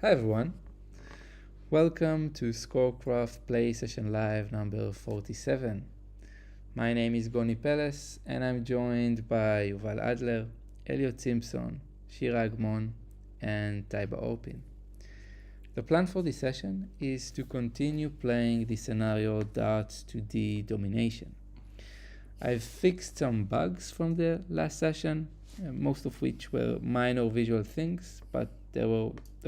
Hi everyone, welcome to ScoreCraft Play Session Live number 47. My name is Goni Peles and I'm joined by Yuval Adler, Elliot Simpson, Shira Agmon and Taibah Orpin. The plan for this session is to continue playing the scenario Darts2D Domination. I've fixed some bugs from the last session, most of which were minor visual things, but there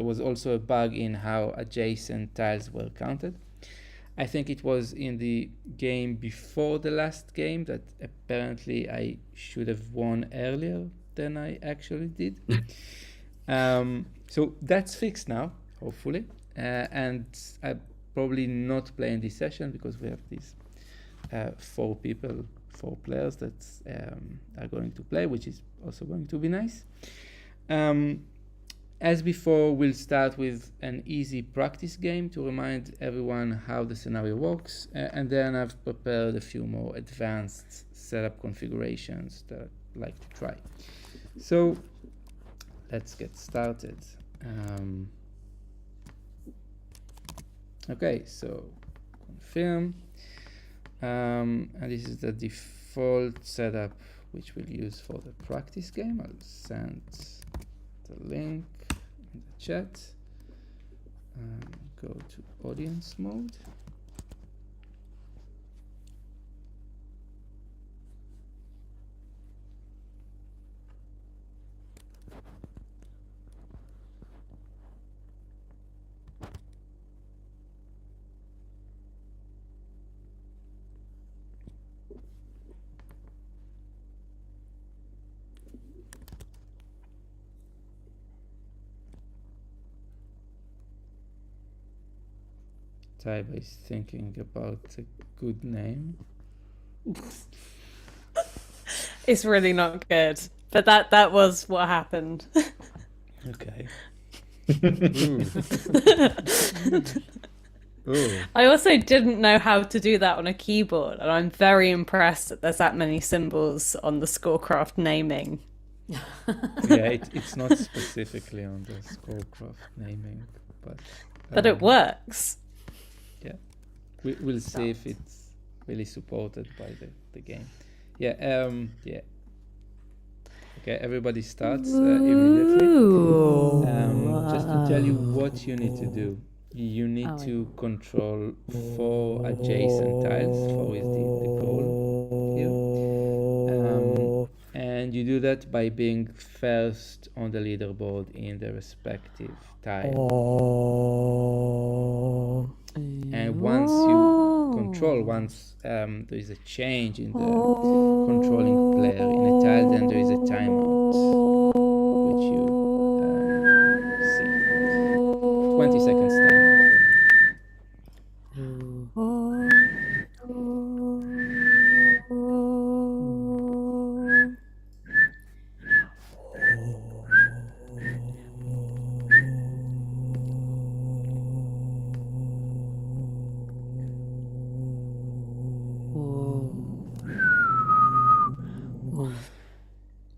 was also a bug in how adjacent tiles were counted. I think it was in the game before the last game that apparently I should have won earlier than I actually did. So that's fixed now, hopefully. And I'm probably not playing this session because we have these 4 players that are going to play, which is also going to be nice. As before, we'll start with an easy practice game to remind everyone how the scenario works, and then I've prepared a few more advanced setup configurations that I'd like to try. So let's get started. Okay, so confirm. And this is the default setup which we'll use for the practice game. I'll send the link in the chat. Go to audience mode. Taibah is thinking about a good name. It's really not good, but that was what happened. Okay. I also didn't know how to do that on a keyboard, and I'm very impressed that there's that many symbols on the ScoreCraft naming. Yeah, it's not specifically on the ScoreCraft naming, but it works. Yeah, we'll see if it's really supported by the game. Yeah, yeah. Okay, everybody starts immediately. Just to tell you what you need to do. You need to control 4 adjacent tiles. 4 is the goal here. And you do that by being first on the leaderboard in the respective tile. And once you control, there is a change in the controlling player in a tile, then there is a timeout, which you see. 20 seconds timeout for now.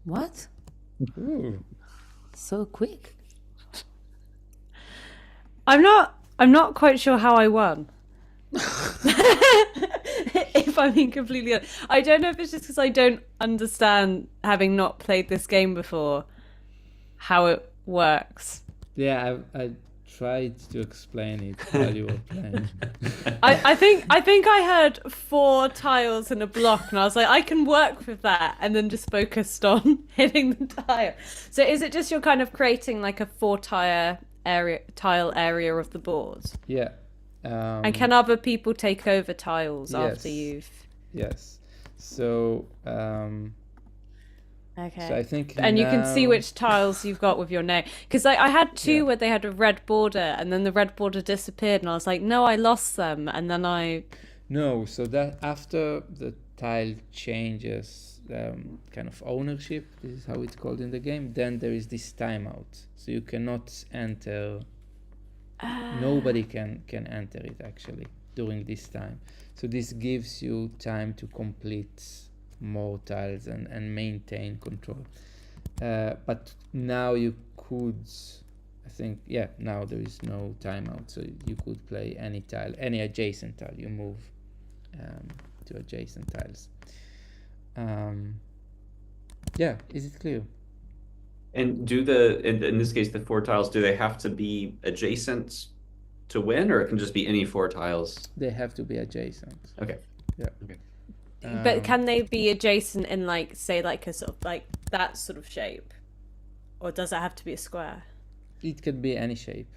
What? Ooh. So quick. I'm not quite sure how I won. If I'm being completely honest. I don't know if it's just because I don't understand, having not played this game before, how it works. Yeah, I tried to explain it while you were playing. I think I heard 4 tiles in a block, and I was like, I can work with that, and then just focused on hitting the tile. So is it just you're kind of creating like a 4 tile area of the board? Yeah. And can other people take over tiles after you've? Yes. So Okay. so I think and you can see which tiles you've got with your name. Because I had 2 where they had a red border, and then the red border disappeared, and I was like, no, I lost them, and then No, so that after the tile changes kind of ownership, this is how it's called in the game, then there is this timeout. So you cannot enter, nobody can enter it actually during this time. So this gives you time to complete more tiles and maintain control. But now you could I think, yeah, now there is no timeout, so you could play any tile, any adjacent tile. You move to adjacent tiles. Yeah, is it clear? And do in this case, the 4 tiles, do they have to be adjacent to win, or it can just be any 4 tiles? They have to be adjacent. Okay. Yeah. Okay. But can they be adjacent in like, say, like a sort of like that sort of shape? Or does it have to be a square? It could be any shape.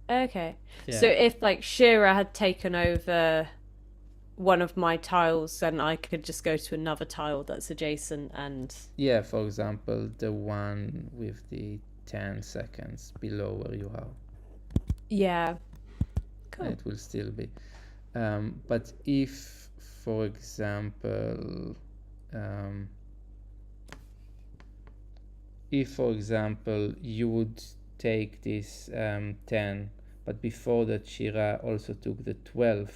Okay. Yeah. So if like Shira had taken over one of my tiles, then I could just go to another tile that's adjacent and... Yeah, for example, the one with the 10 seconds below where you are. Yeah. Cool. It will still be. But if, for example, you would take this 10, but before that Shira also took the 12,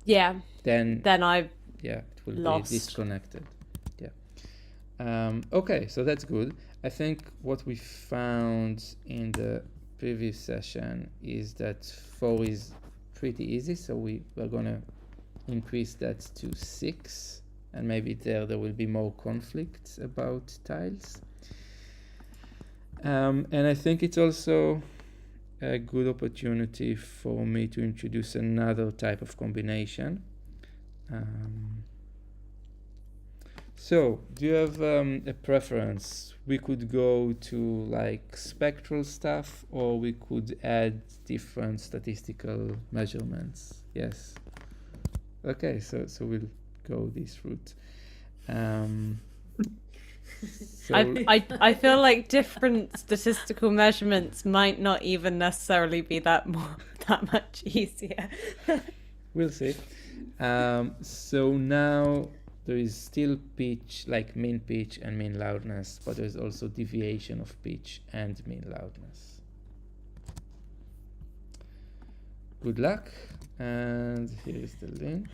Yeah. then I it will lost. be disconnected. Yeah. Okay, so that's good. I think what we found in the previous session is that 4 is pretty easy, so we're gonna increase that to 6, and maybe there will be more conflicts about tiles. And I think it's also a good opportunity for me to introduce another type of combination. So, do you have a preference? We could go to like spectral stuff, or we could add different statistical measurements. Yes. Okay, so we'll go this route. So I feel like different statistical measurements might not even necessarily be that much easier. we'll see. So now there is still pitch, like mean pitch and mean loudness, but there's also deviation of pitch and mean loudness. Good luck, and here is the link.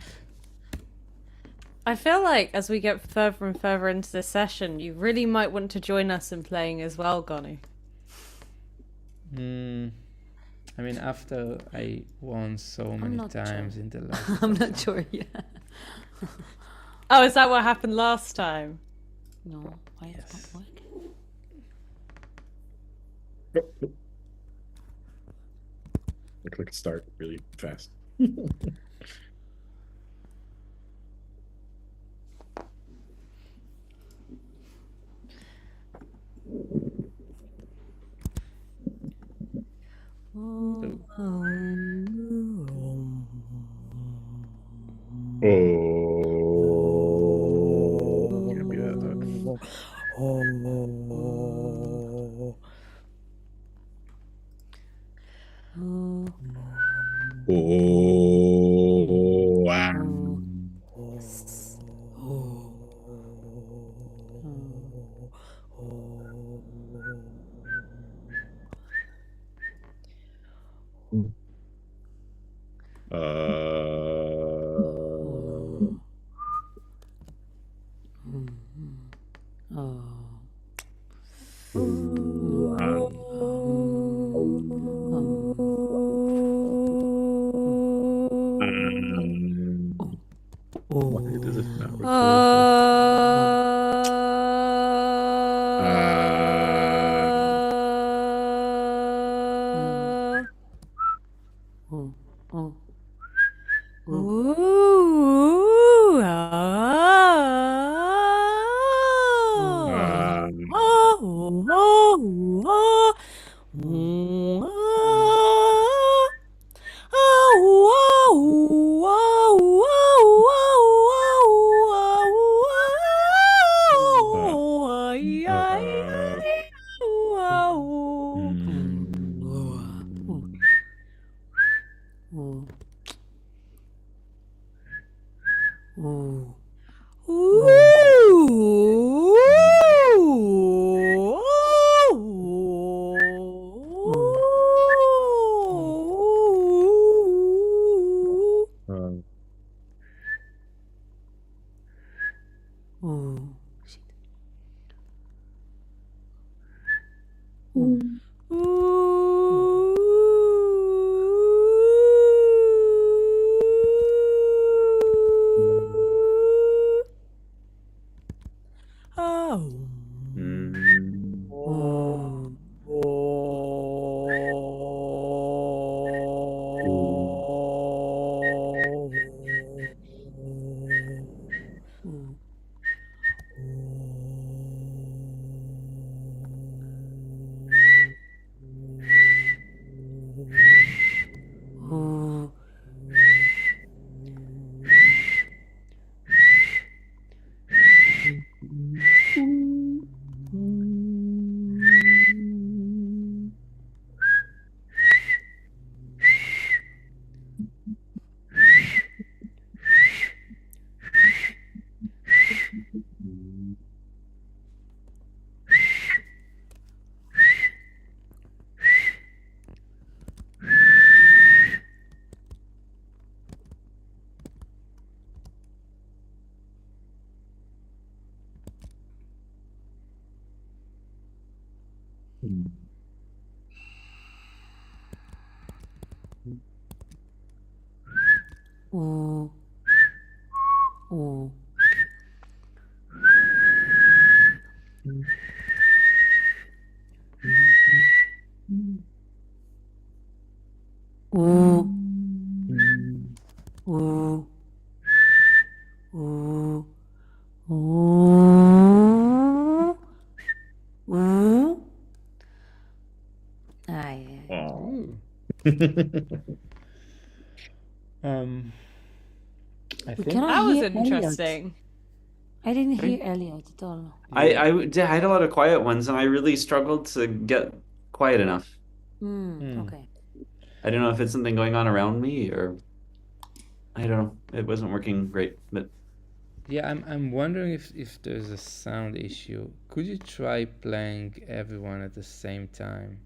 I feel like as we get further and further into the session, you really might want to join us in playing as well, Goni. I mean, after I won so many not times sure. in the last I'm session. not sure yet. Oh, is that what happened last time? No, why it's Yes. not working? I clicked start really fast. Oh, can't be that. Oh, wow. Why does it not record? I We think cannot That was hear interesting. I didn't hear Elliot at all. I had a lot of quiet ones, and I really struggled to get quiet enough. Okay. I don't know if it's something going on around me, or I don't know. It wasn't working great, but yeah, I'm wondering if there's a sound issue. Could you try playing everyone at the same time?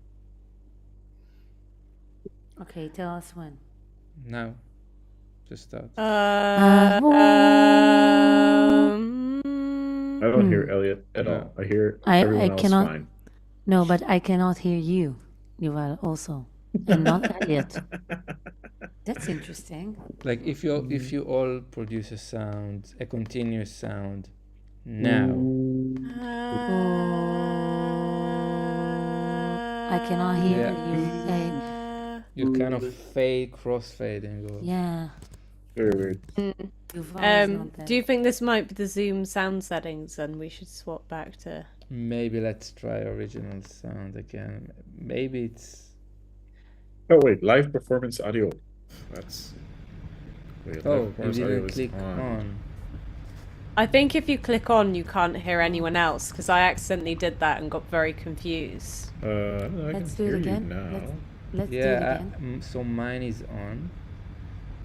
Okay, tell us when. Now, just start. I don't hear Elliot at No. all. I hear I everyone else cannot- fine. No, but I cannot hear you, Yuval, also. And not Elliot. That's interesting. Like if you all produce a sound, a continuous sound, now. I cannot hear Yeah. you. You kind of fade, crossfading. Or... Yeah. Very weird. Yuval is not there. Do you think this might be the Zoom sound settings and we should swap back to... Maybe let's try original sound again. Maybe it's... Oh wait, live performance audio. That's. Wait, live Oh, you performance audio didn't is click on. I think if you click on, you can't hear anyone else, because I accidentally did that and got very confused. No, I Let's can do it hear you again. now. Let's do it Yeah, again. so mine is on.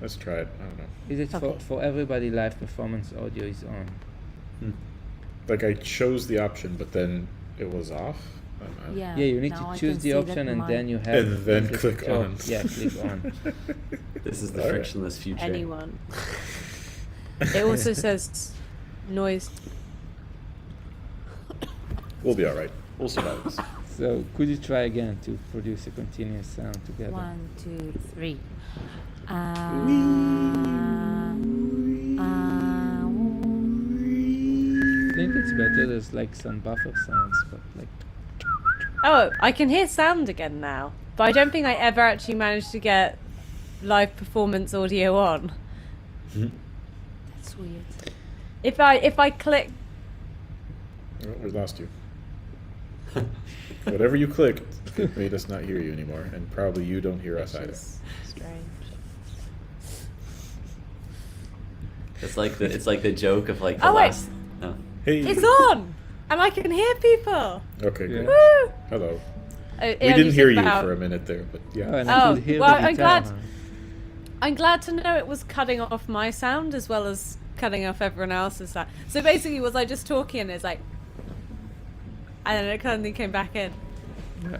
Let's try it. I don't know. Is it Okay. for everybody live performance audio is on? Like I chose the option, but then it was off. Yeah, Yeah, you need now I to choose can the see that option and mine- then you have And then the click top. on. Yeah, click on. this is the All right. frictionless future. Anyone. It also says noise. We'll be all right. We'll survive this. So could you try again to produce a continuous sound together? 1, 2, 3. I think it's better. There's like some buffer sounds, but like Oh, I can hear sound again now, but I don't think I ever actually managed to get live performance audio on. That's weird. If I click, Oh, we lost you. Whatever you clicked, it made us not hear you anymore, and probably you don't hear us which either. is strange. It's like the joke of like the Oh, wait. last. No. Hey. It's on, and I can hear people. Okay, good. Woo! Hello. It We only didn't hear took you about- for a minute there, but yeah. oh, and I Oh, could hear well, the I'm guitar. glad- I'm glad to know it was cutting off my sound as well as cutting off everyone else's sound. So basically, was I just talking and it's like, and then it suddenly came back in. Yeah.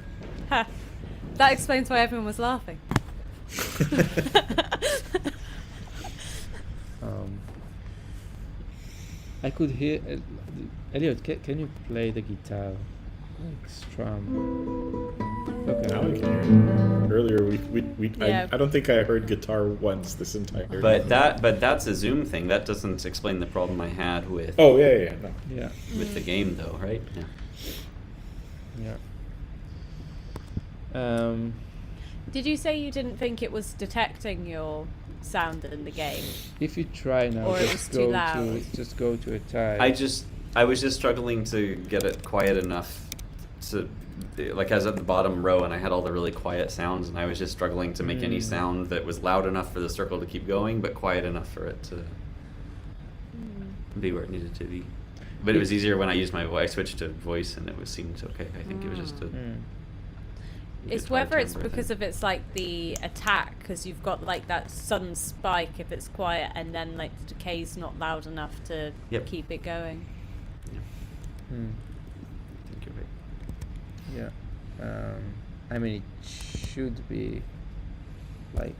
Ha. That explains why everyone was laughing. I could hear Elliot. Can you play the guitar? like strum. Okay. Now I can hear it. Earlier, Yeah. I don't think I heard guitar once this entire. But that's a Zoom thing. That doesn't explain the problem I had with Oh yeah, no. Yeah. with the game though, right? Yeah. Yeah. Did you say you didn't think it was detecting your sound in the game? If you try now, Or it was just too go loud. just go to a tile. I was just struggling to get it quiet enough to, like, I was at the bottom row and I had all the really quiet sounds, and I was just struggling to make any sound that was loud enough for the circle to keep going, but quiet enough for it to be where it needed to be. But it was easier when I used my voice. I switched to voice, and it seemed okay. I think it was just a. It's whether it's because of it's like the attack, because you've got like that sudden spike if it's quiet, and then like the decay's not loud enough to keep it going. I think you're right. Yeah. I mean, it should be like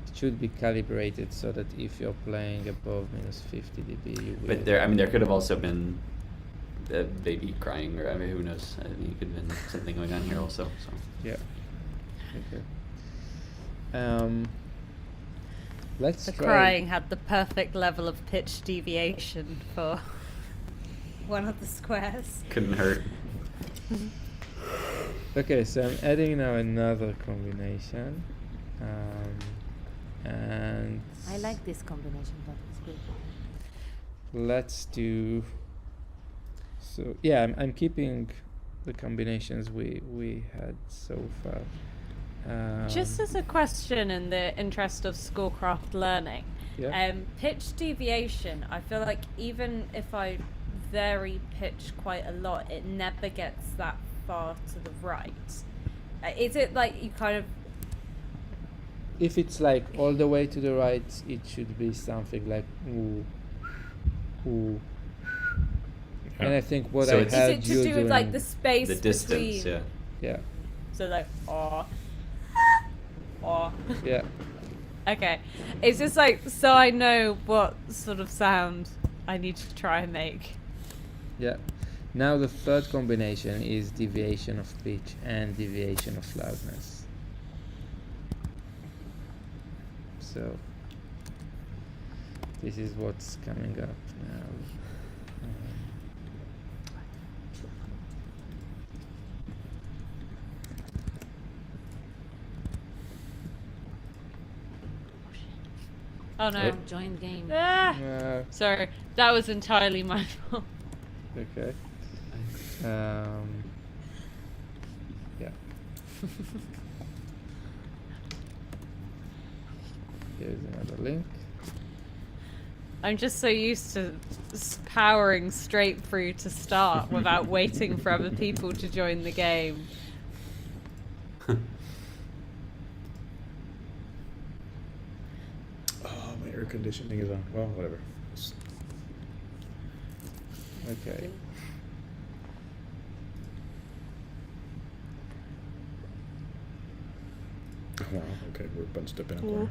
it should be calibrated so that if you're playing above -50 dB, you will. But there could have also been a baby crying, or I mean, who knows? I mean, it could have been something going on here also. So. Yeah. Okay. Let's The try. crying had the perfect level of pitch deviation for one of the squares. Couldn't hurt. Okay, so I'm adding now another combination, and I like this combination, but it's good. let's do. So yeah, I'm keeping the combinations we had so far. Just as a question in the interest of ScoreCraft learning, Yeah. pitch deviation, I feel like even if I vary pitch quite a lot, it never gets that far to the right. Is it like you kind of... If it's like all the way to the right, it should be something like ooh, ooh. Yeah. And I think what So I it's- Is had it to you do with like doing- the space The distance, between... yeah. Yeah, So like, oh, oh. yeah. Okay. It's just like, so I know what sort of sound I need to try and make. Yeah. Now the third combination is deviation of pitch and deviation of loudness. So this is what's coming up now. Oh no. Yep. Join game. Ah! Sorry, that was entirely my fault. Okay. Yeah. Here's another link. I'm just so used to powering straight through to start without waiting for other people to join the game. Oh, my air conditioning is on. Well, whatever. Okay. Wow. Okay, we're bunched up in a corner.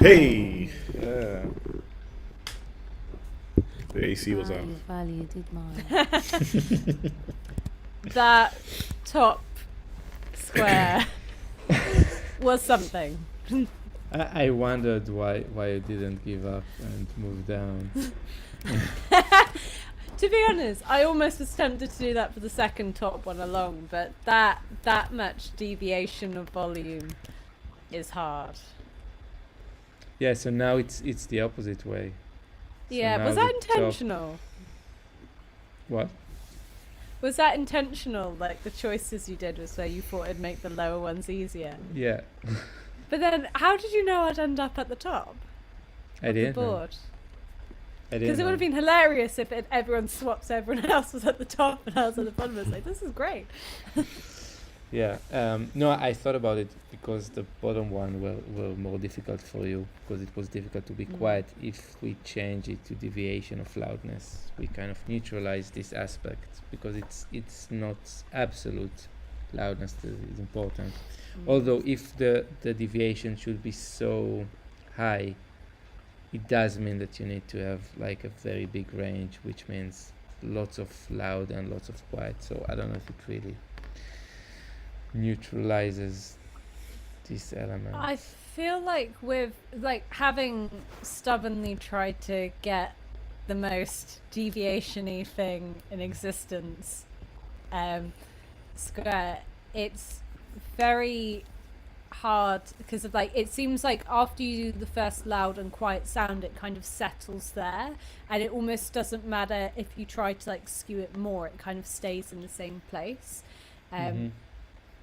Hey! Yeah. The AC was on. You did mine. That top square was something. I wondered why you didn't give up and move down. To be honest, I almost was tempted to do that for the second top one along, but that much deviation of volume is hard. Yeah, so now it's the opposite way. So Yeah, now was that the top- intentional? What? Was that intentional? Like the choices you did was where you thought it'd make the lower ones easier. Yeah. But then, how did you know I'd end up at the top I of the didn't know. board? I didn't Because it would have know. been hilarious if everyone swaps, everyone else was at the top and I was at the bottom. It's like, this is great. Yeah. No, I thought about it because the bottom one were more difficult for you because it was difficult to be quiet. If we change it to deviation of loudness, we kind of neutralize this aspect because it's not absolute loudness that is important. Although if the deviation should be so high, it does mean that you need to have like a very big range, which means lots of loud and lots of quiet. So I don't know if it really neutralizes this element. I feel like with like having stubbornly tried to get the most deviation-y thing in existence, Square, it's very hard because of like it seems like after you do the first loud and quiet sound, it kind of settles there, and it almost doesn't matter if you try to like skew it more; it kind of stays in the same place.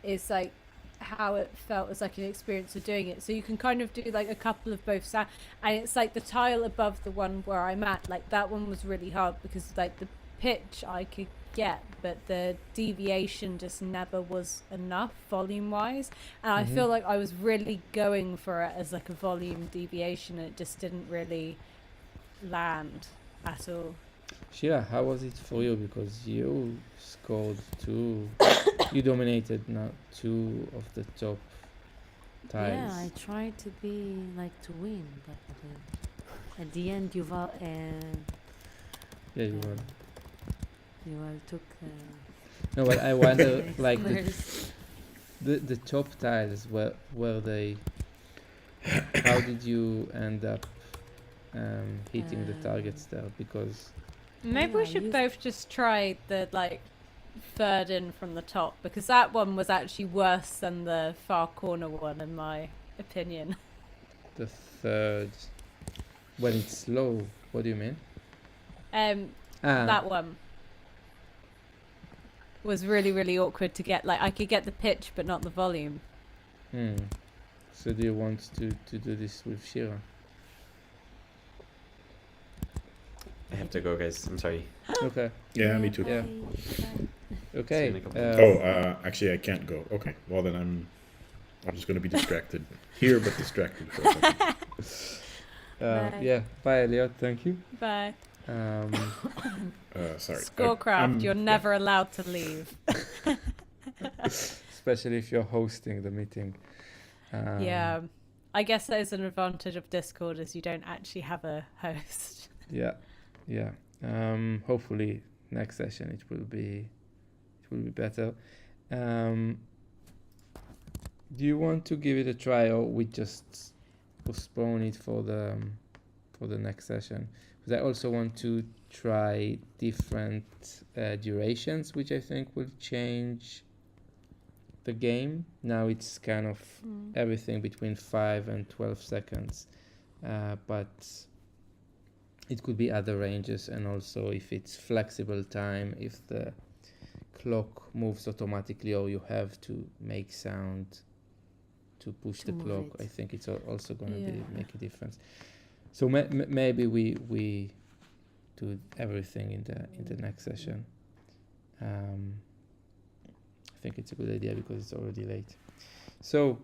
Is like how it felt as like an experience of doing it. So you can kind of do like a couple of both sound, and it's like the tile above the one where I'm at, like that one was really hard because like the pitch I could get, but the deviation just never was enough volume wise, and I feel like I was really going for it as like a volume deviation, and it just didn't really land at all. Shira, how was it for you? Because you scored you dominated now 2 of the top tiles. Yeah, I tried to be like to win, but at the end, Yuval Yeah, you won. Yuval took. No, but I wonder, Next like squares. the top tiles, were they? How did you end up hitting the targets there? Because Maybe we Yeah, should you- both just try the like third in from the top, because that one was actually worse than the far corner one in my opinion. the third, when it's low, what do you mean? That one was really, really awkward to get. Like I could get the pitch but not the volume. So do you want to do this with Shira? I have to go, guys. I'm sorry. Okay. Yeah, me too. Yeah. Bye. Okay. in a couple Actually, I can't go. Okay, well then I'm just gonna be distracted here, but distracted for a second. Bye. Yeah. Bye, Elliot. Thank you. Bye. Sorry. ScoreCraft, you're never allowed to leave. Especially if you're hosting the meeting. Yeah. I guess there's an advantage of Discord is you don't actually have a host. Yeah. Yeah. Hopefully next session it will be better. Do you want to give it a try, or we just postpone it for the next session? Because I also want to try different durations, which I think will change the game. Now it's kind of everything between 5 and 12 seconds, but it could be other ranges, and also if it's flexible time, if the clock moves automatically or you have to make sound to push the move clock, it. I think it's also going to Yeah. make a difference. So maybe we do everything in the next session. I think it's a good idea because it's already late. So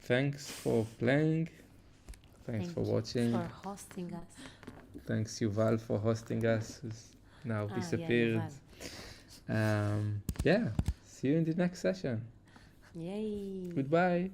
thanks for playing. Thanks Thank for you watching. for hosting us. Thanks Yuval for hosting us, who's now Ah, disappeared. Yeah, Yeah, see you in the next session. Yuval. Yay. Goodbye.